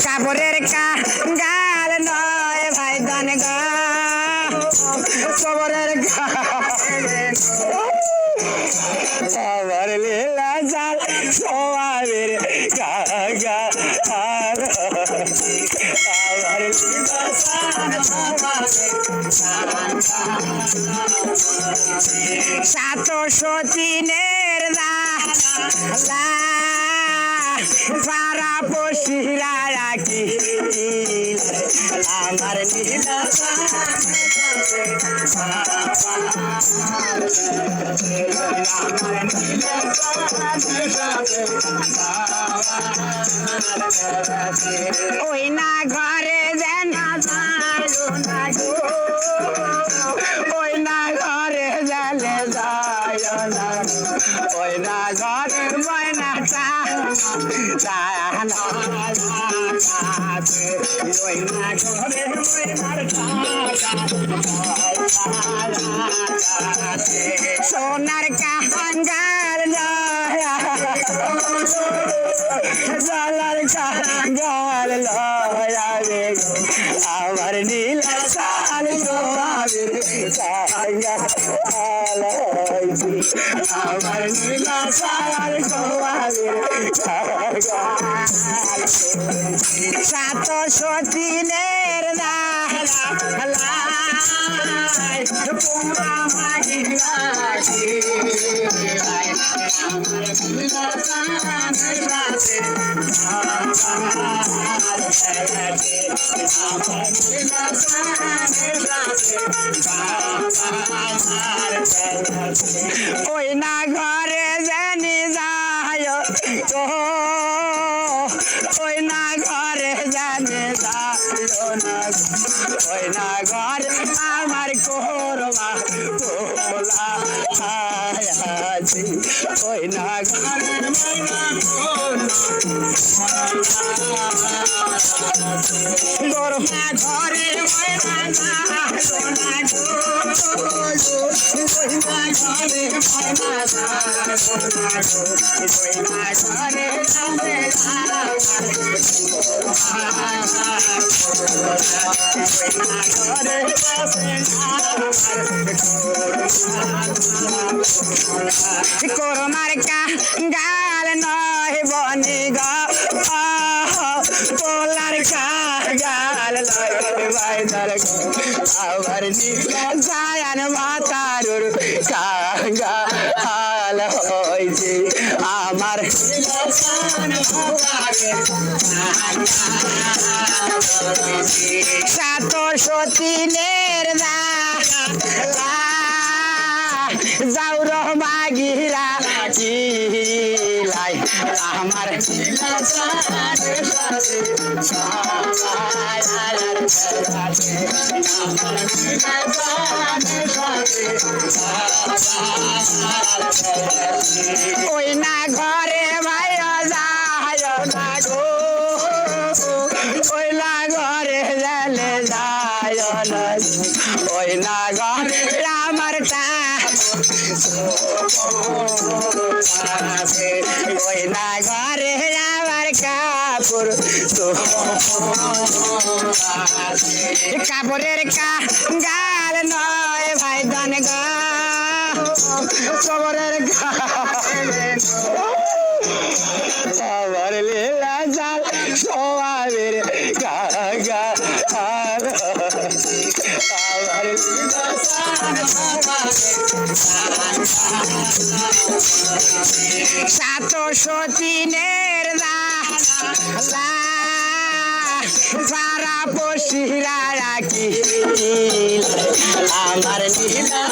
কাপড়ের গাল নয় ভাই দান গা কবরের আমার লীলা জাল সবাবের গা আমার সাত সতীনের পারা পশিরা রাখি আমার লীলা ওই না ঘরে যেন ওই না ঘরে জালে যায় না ওই না ঘরে ময়নাটা ওই না ঘরে সোনার কাঙ্গাল জালার কাঙ্গাল লয়াবে আমার নীল সাল সোয়াবের কাঙ্গাল আমার নীল সাল সোয়াবের কাঙ্গাল সাত সতীনের ওই না ঘরে জানি যায় ওই না ঘরে জানে ওই না ঘরে আমার কোরমা তোলা ওই না ঘরে গোরমা ঘরে কোরমার গাল নয় বনি গা পোলার গাল বাইদার আবার নিজায়ান মাতারুর কাঙ্গাল হয়েছে আমার সাত সতীনের যাও রহমাগিরা চিলাই আমার ওই না ঘরে ভাই যায় না গো ওই না ঘরে জালে যায় না ওই না ঘরে আমার ওই না ঘরে আমার কাপড় কাপড়ের গাল নয় ভাই দান গা কবরের আমার লীলা জাল সবাবের গা আমার সাত সতীনের পারা পশিরা রাখি আমার নীলা